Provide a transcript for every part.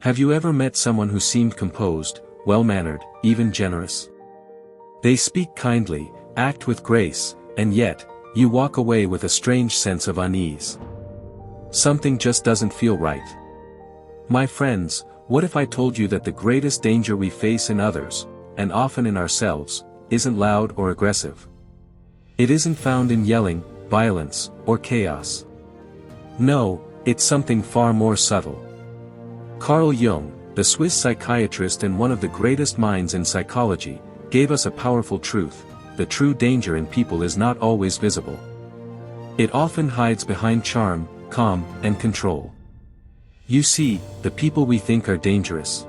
Have you ever met someone who seemed composed, well-mannered, even generous? They speak kindly, act with grace, and yet, you walk away with a strange sense of unease. Something just doesn't feel right. My friends, what if I told you that the greatest danger we face in others, and often in ourselves, isn't loud or aggressive? It isn't found in yelling, violence, or chaos. No, it's something far more subtle. Carl Jung, the Swiss psychiatrist and one of the greatest minds in psychology, gave us a powerful truth: the true danger in people is not always visible. It often hides behind charm, calm, and control. You see, the people we think are dangerous,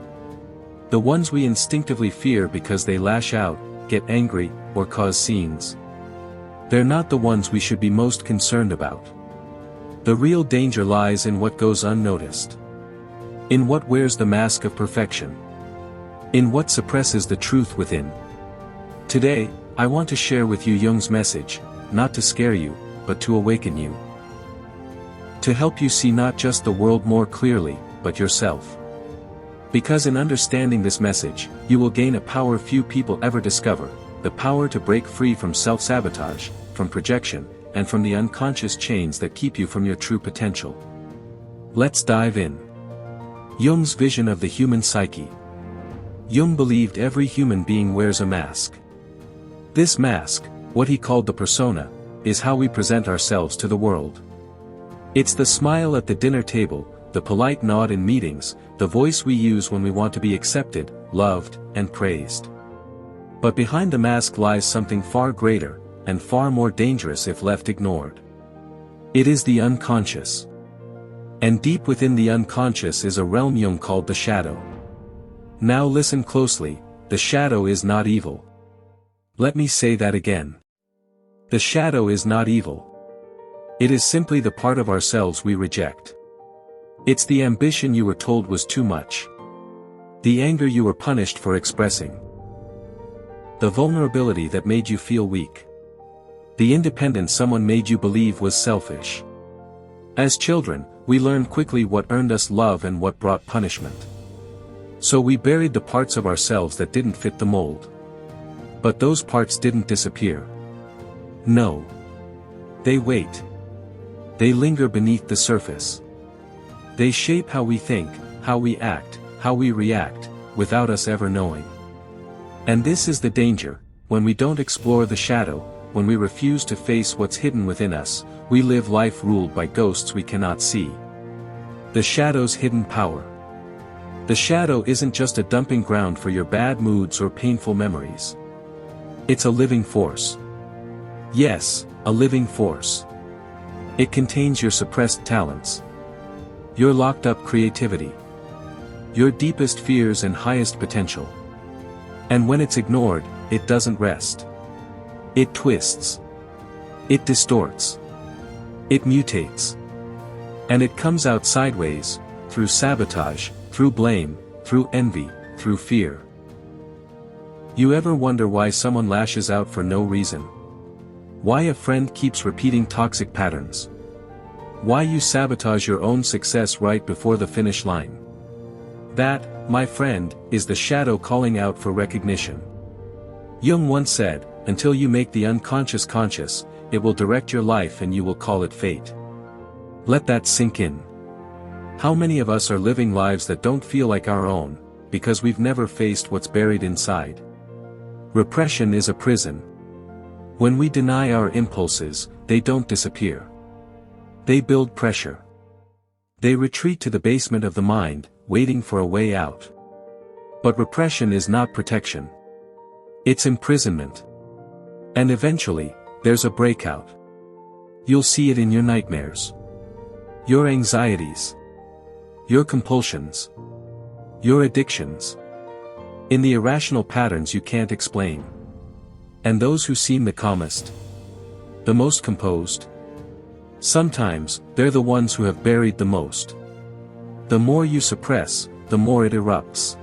the ones we instinctively fear because they lash out, get angry, or cause scenes, they're not the ones we should be most concerned about. The real danger lies in what goes unnoticed, in what wears the mask of perfection, in what suppresses the truth within. Today, I want to share with you Jung's message, not to scare you, but to awaken you. To help you see not just the world more clearly, but yourself. Because in understanding this message, you will gain a power few people ever discover, the power to break free from self-sabotage, from projection, and from the unconscious chains that keep you from your true potential. Let's dive in. Jung's vision of the human psyche. Jung believed every human being wears a mask. This mask, what he called the persona, is how we present ourselves to the world. It's the smile at the dinner table, the polite nod in meetings, the voice we use when we want to be accepted, loved, and praised. But behind the mask lies something far greater, and far more dangerous if left ignored. It is the unconscious. And deep within the unconscious is a realm Jung called the shadow. Now listen closely, the shadow is not evil. Let me say that again. The shadow is not evil. It is simply the part of ourselves we reject. It's the ambition you were told was too much. The anger you were punished for expressing. The vulnerability that made you feel weak. The independence someone made you believe was selfish. As children, we learned quickly what earned us love and what brought punishment. So we buried the parts of ourselves that didn't fit the mold. But those parts didn't disappear. No. They wait. They linger beneath the surface. They shape how we think, how we act, how we react, without us ever knowing. And this is the danger: when we don't explore the shadow, when we refuse to face what's hidden within us, we live life ruled by ghosts we cannot see. The shadow's hidden power. The shadow isn't just a dumping ground for your bad moods or painful memories. It's a living force. Yes, a living force. It contains your suppressed talents, your locked-up creativity, your deepest fears and highest potential. And when it's ignored, it doesn't rest. It twists. It distorts. It mutates. And it comes out sideways, through sabotage, through blame, through envy, through fear. You ever wonder why someone lashes out for no reason? Why a friend keeps repeating toxic patterns? Why you sabotage your own success right before the finish line? That, my friend, is the shadow calling out for recognition. Jung once said, "Until you make the unconscious conscious, it will direct your life and you will call it fate." Let that sink in. How many of us are living lives that don't feel like our own, because we've never faced what's buried inside? Repression is a prison. When we deny our impulses, they don't disappear. They build pressure. They retreat to the basement of the mind, waiting for a way out. But repression is not protection. It's imprisonment. And eventually, there's a breakout. You'll see it in your nightmares, your anxieties, your compulsions, your addictions, in the irrational patterns you can't explain. And those who seem the calmest, the most composed, sometimes, they're the ones who have buried the most. The more you suppress, the more it erupts.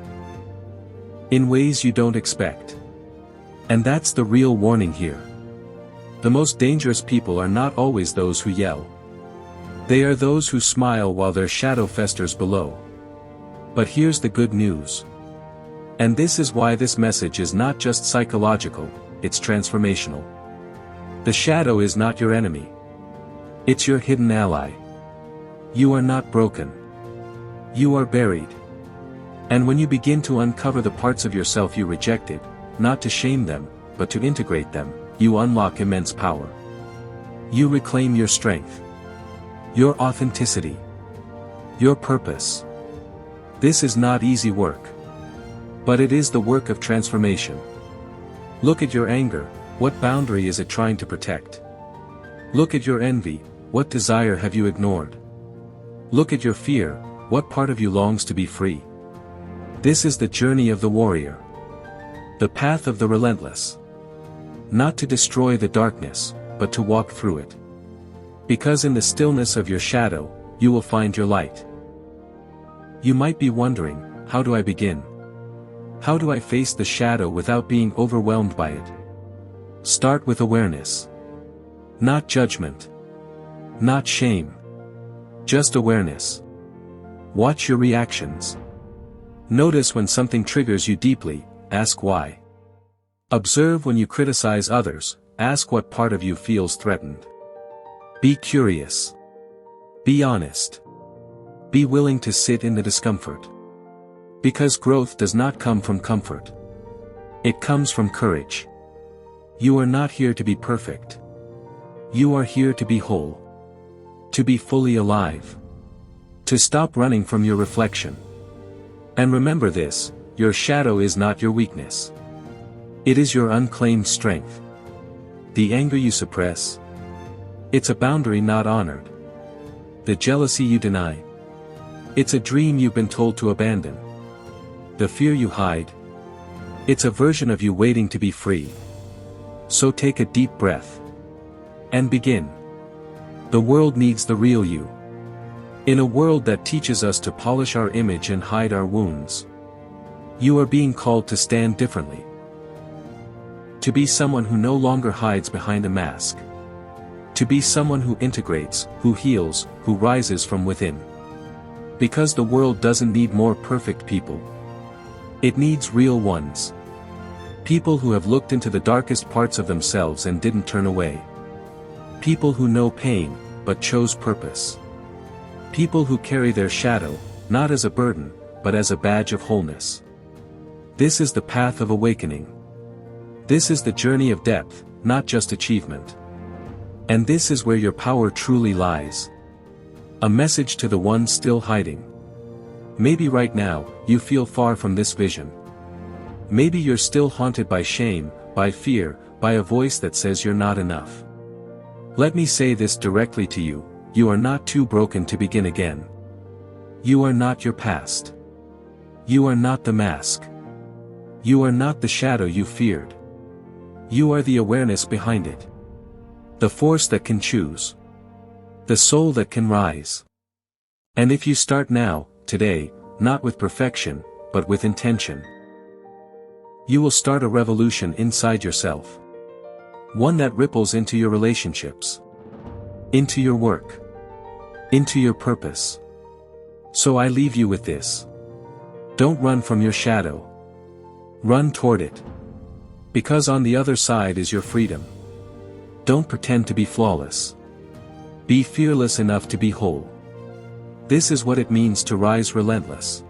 In ways you don't expect. And that's the real warning here. The most dangerous people are not always those who yell. They are those who smile while their shadow festers below. But here's the good news. And this is why this message is not just psychological, it's transformational. The shadow is not your enemy. It's your hidden ally. You are not broken. You are buried. And when you begin to uncover the parts of yourself you rejected, not to shame them, but to integrate them, you unlock immense power. You reclaim your strength, your authenticity, your purpose. This is not easy work. But it is the work of transformation. Look at your anger, what boundary is it trying to protect? Look at your envy, what desire have you ignored? Look at your fear, what part of you longs to be free? This is the journey of the warrior. The path of the relentless. Not to destroy the darkness, but to walk through it. Because in the stillness of your shadow, you will find your light. You might be wondering, how do I begin? How do I face the shadow without being overwhelmed by it? Start with awareness. Not judgment. Not shame. Just awareness. Watch your reactions. Notice when something triggers you deeply, ask why. Observe when you criticize others, ask what part of you feels threatened. Be curious. Be honest. Be willing to sit in the discomfort. Because growth does not come from comfort. It comes from courage. You are not here to be perfect. You are here to be whole. To be fully alive. To stop running from your reflection. And remember this, your shadow is not your weakness. It is your unclaimed strength. The anger you suppress. It's a boundary not honored. The jealousy you deny. It's a dream you've been told to abandon. The fear you hide. It's a version of you waiting to be free. So take a deep breath. And begin. The world needs the real you. In a world that teaches us to polish our image and hide our wounds. You are being called to stand differently. To be someone who no longer hides behind a mask. To be someone who integrates, who heals, who rises from within. Because the world doesn't need more perfect people. It needs real ones. People who have looked into the darkest parts of themselves and didn't turn away. People who know pain, but chose purpose. People who carry their shadow, not as a burden, but as a badge of wholeness. This is the path of awakening. This is the journey of depth, not just achievement. And this is where your power truly lies. A message to the ones still hiding. Maybe right now, you feel far from this vision. Maybe you're still haunted by shame, by fear, by a voice that says you're not enough. Let me say this directly to you, you are not too broken to begin again. You are not your past. You are not the mask. You are not the shadow you feared. You are the awareness behind it. The force that can choose. The soul that can rise. And if you start now, today, not with perfection, but with intention, you will start a revolution inside yourself. One that ripples into your relationships. Into your work. Into your purpose. So I leave you with this. Don't run from your shadow. Run toward it. Because on the other side is your freedom. Don't pretend to be flawless. Be fearless enough to be whole. This is what it means to rise relentless.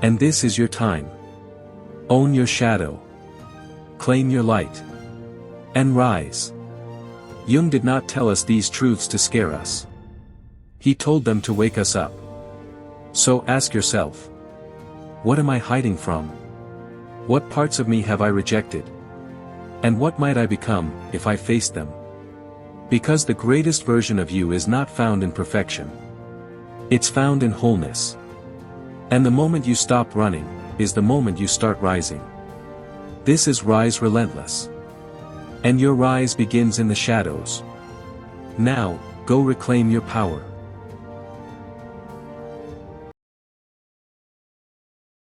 And this is your time. Own your shadow. Claim your light. And rise. Jung did not tell us these truths to scare us. He told them to wake us up. So ask yourself. What am I hiding from? What parts of me have I rejected? And what might I become, if I faced them? Because the greatest version of you is not found in perfection. It's found in wholeness. And the moment you stop running, is the moment you start rising. This is Rise Relentless. And your rise begins in the shadows. Now, go reclaim your power.